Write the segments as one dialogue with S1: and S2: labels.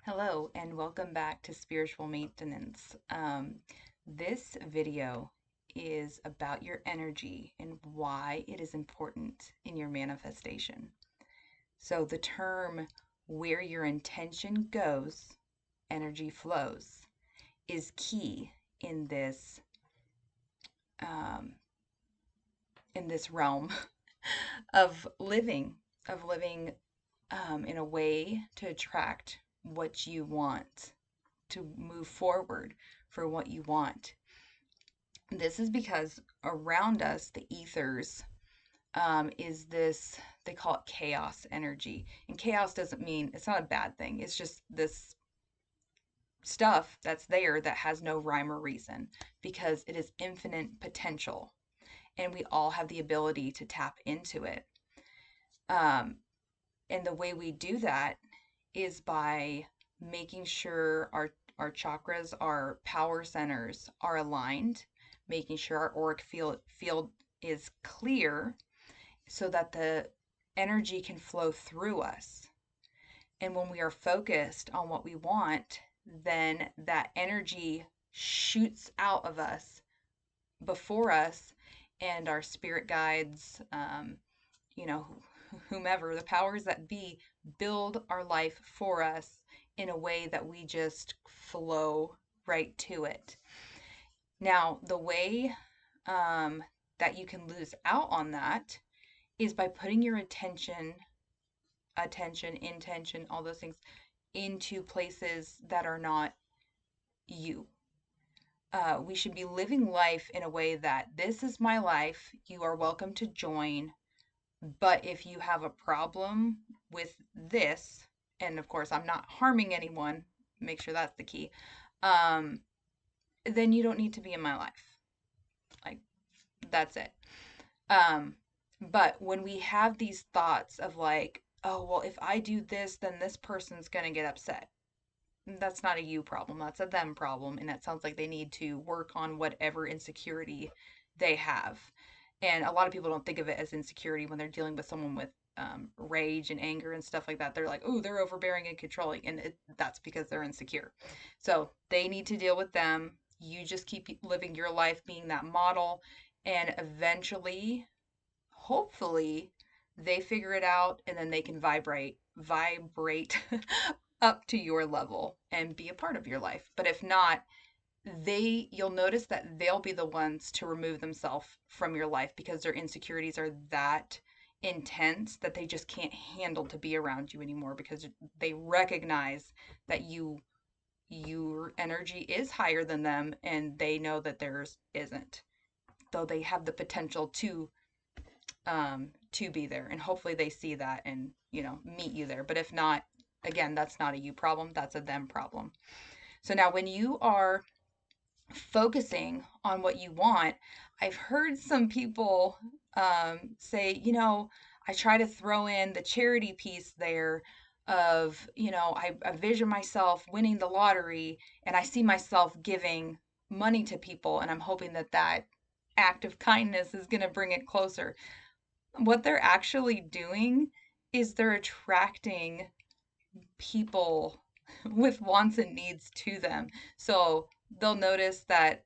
S1: Hello, and welcome back to Spiritual Maintenance. This video is about your energy and why it is important in your manifestation. So, the term where your intention goes, energy flows, is key in um, this realm of living, of living in a way to attract what you want, to move forward for what you want. This is because around us, the ethers, is this, they call it chaos energy. And chaos doesn't mean, it's not a bad thing. It's just this stuff that's there that has no rhyme or reason because it is infinite potential and we all have the ability to tap into it. Um, and the way we do that is by making sure our chakras, our power centers are aligned, making sure our auric field is clear so that the energy can flow through us. And when we are focused on what we want, then that energy shoots out of us before us, and our spirit guides, you know, whomever, the powers that be, build our life for us in a way that we just flow right to it. Now, the way that you can lose out on that is by putting your intention, all those things into places that are not you. We should be living life in a way that this is my life. You are welcome to join. But if you have a problem with this, and of course, I'm not harming anyone, make sure that's the key, um, then you don't need to be in my life. Like, that's it. Um, but when we have these thoughts of like, oh, well, if I do this, then this person's going to get upset. That's not a you problem. That's a them problem. And it sounds like they need to work on whatever insecurity they have. And a lot of people don't think of it as insecurity when they're dealing with someone with rage and anger and stuff like that. They're like, oh, they're overbearing and controlling. And that's because they're insecure. So they need to deal with them. You just keep living your life being that model. And eventually, hopefully, they figure it out and then they can vibrate up to your level and be a part of your life. But if not, you'll notice that they'll be the ones to remove themselves from your life because their insecurities are that intense that they just can't handle to be around you anymore because they recognize that your energy is higher than them and they know that theirs isn't, though they have the potential to be there, and hopefully they see that and meet you there. But if not, again, that's not a you problem, that's a them problem. So now when you are focusing on what you want, I've heard some people say, I try to throw in the charity piece there of, I vision myself winning the lottery and I see myself giving money to people and I'm hoping that that act of kindness is going to bring it closer. What they're actually doing is they're attracting people with wants and needs to them. So they'll notice that,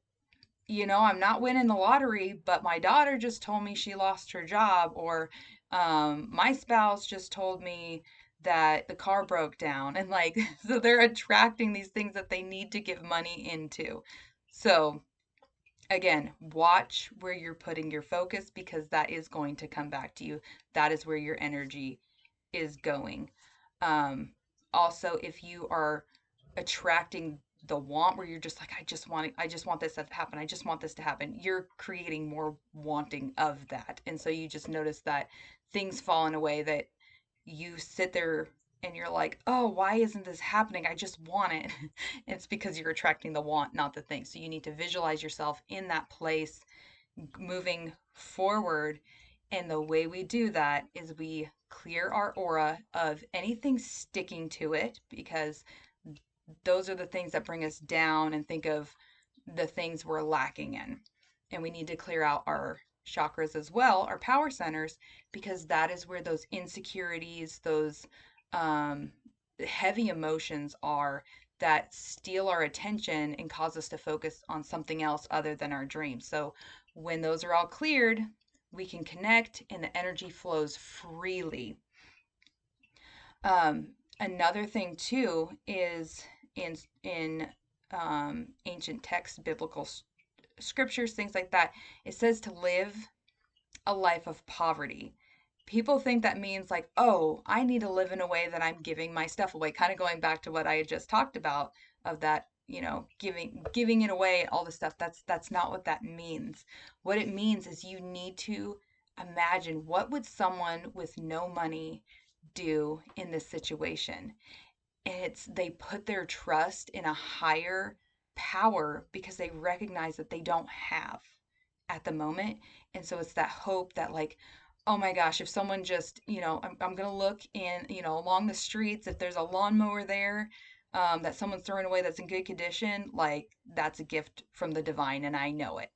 S1: I'm not winning the lottery, but my daughter just told me she lost her job, or my spouse just told me that the car broke down. And like, so they're attracting these things that they need to give money into. So again, watch where you're putting your focus because that is going to come back to you. That is where your energy is going. Um, Also, if you are attracting the want where you're just like, I just want this to happen. I just want this to happen. You're creating more wanting of that. And so you just notice that things fall in a way that you sit there and you're like, oh, why isn't this happening? I just want it. It's because you're attracting the want, not the thing. So you need to visualize yourself in that place moving forward. And the way we do that is we clear our aura of anything sticking to it because those are the things that bring us down and think of the things we're lacking in. And we need to clear out our chakras as well, our power centers, because that is where those insecurities, those um, heavy emotions are that steal our attention and cause us to focus on something else other than our dreams. So when those are all cleared, we can connect and the energy flows freely. Another thing too is in ancient texts, biblical scriptures, things like that. It says to live a life of poverty. People think that means like, oh, I need to live in a way that I'm giving my stuff away. Kind of going back to what I had just talked about of that, giving it away, all this stuff. That's not what that means. What it means is you need to imagine what would someone with no money do in this situation. And it's they put their trust in a higher power because they recognize that they don't have at the moment. And so it's that hope that like, oh my gosh, if someone just, I'm going to look in, along the streets, if there's a lawnmower there that someone's throwing away that's in good condition, like that's a gift from the divine and I know it.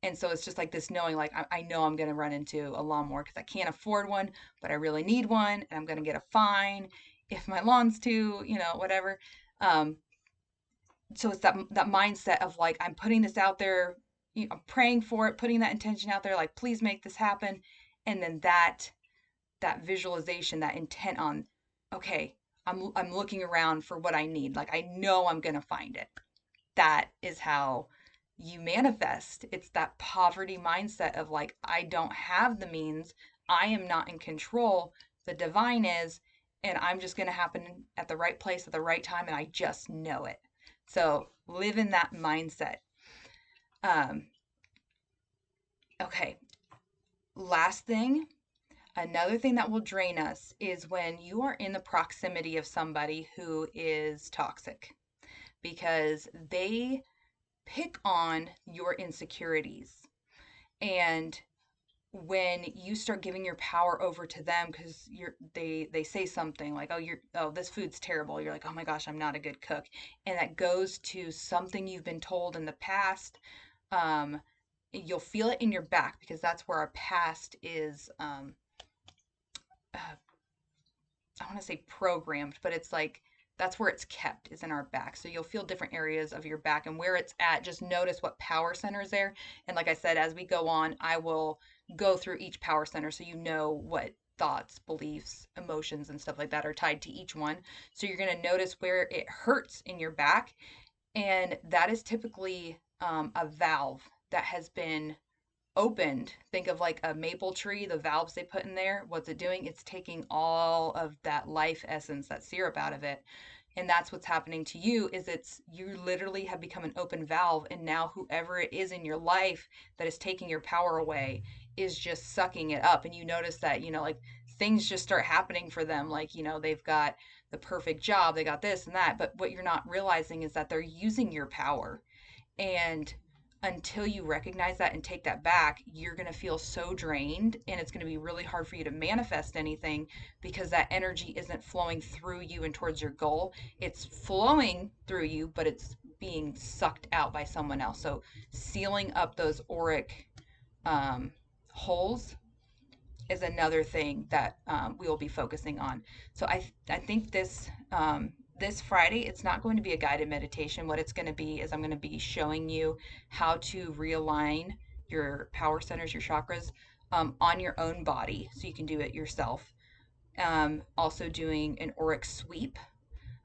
S1: And so it's just like this knowing, like, I know I'm going to run into a lawnmower because I can't afford one, but I really need one and I'm going to get a fine if my lawn's too, whatever. Um, so it's that mindset of like, I'm putting this out there, I'm praying for it, putting that intention out there, like, please make this happen. And then that visualization, that intent on, okay, I'm looking around for what I need. Like I know I'm gonna find it. That is how you manifest. It's that poverty mindset of like, I don't have the means, I am not in control. The divine is, and I'm just gonna happen at the right place at the right time, and I just know it. So live in that mindset. Um, okay, last thing. Another thing that will drain us is when you are in the proximity of somebody who is toxic because they pick on your insecurities. And when you start giving your power over to them because they say something like, oh, this food's terrible, you're like, oh my gosh, I'm not a good cook, and that goes to something you've been told in the past. um, you'll feel it in your back because that's where our past is. Uh, I want to say programmed, but it's like that's where it's kept is in our back. So you'll feel different areas of your back and where it's at. Just notice what power center is there. And like I said, as we go on, I will go through each power center so you know what thoughts, beliefs, emotions, and stuff like that are tied to each one. So you're going to notice where it hurts in your back. And that is typically a valve that has been opened. Think of like a maple tree, the valves they put in there. What's it doing? It's taking all of that life essence, that syrup out of it. And that's what's happening to you is it's you literally have become an open valve, and now whoever it is in your life that is taking your power away is just sucking it up. And you notice that, like things just start happening for them, like, they've got the perfect job, they got this and that, but what you're not realizing is that they're using your power. And until you recognize that and take that back, you're going to feel so drained and it's going to be really hard for you to manifest anything because that energy isn't flowing through you and towards your goal. It's flowing through you, but it's being sucked out by someone else. So, sealing up those auric um, holes is another thing that we will be focusing on. So I think this Friday it's not going to be a guided meditation. What it's going to be is I'm going to be showing you how to realign your power centers, your chakras, on your own body, so you can do it yourself. Also doing an auric sweep.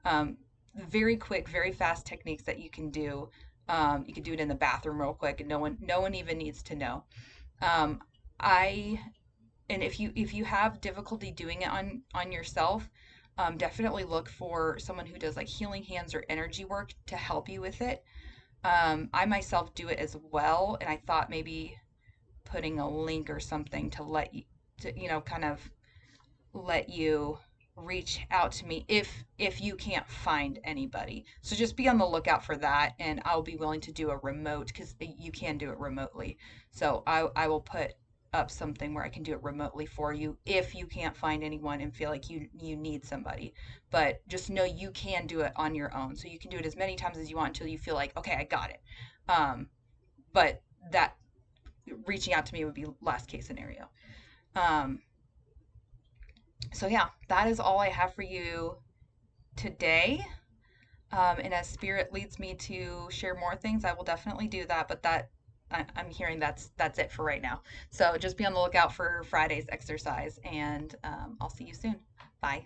S1: Um, Very quick, very fast techniques that you can do. You can do it in the bathroom real quick, and no one even needs to know. Um, I and if you have difficulty doing it on yourself, definitely look for someone who does like healing hands or energy work to help you with it. I myself do it as well, and I thought maybe putting a link or something to let you to kind of let you reach out to me if you can't find anybody. So just be on the lookout for that, and I'll be willing to do a remote because you can do it remotely. So I will put up something where I can do it remotely for you if you can't find anyone and feel like you need somebody. But just know you can do it on your own. So you can do it as many times as you want until you feel like, okay, I got it. But that reaching out to me would be last case scenario. Um, so yeah, that is all I have for you today. And as spirit leads me to share more things, I will definitely do that. But I'm hearing that's it for right now. So just be on the lookout for Friday's exercise, and I'll see you soon. Bye.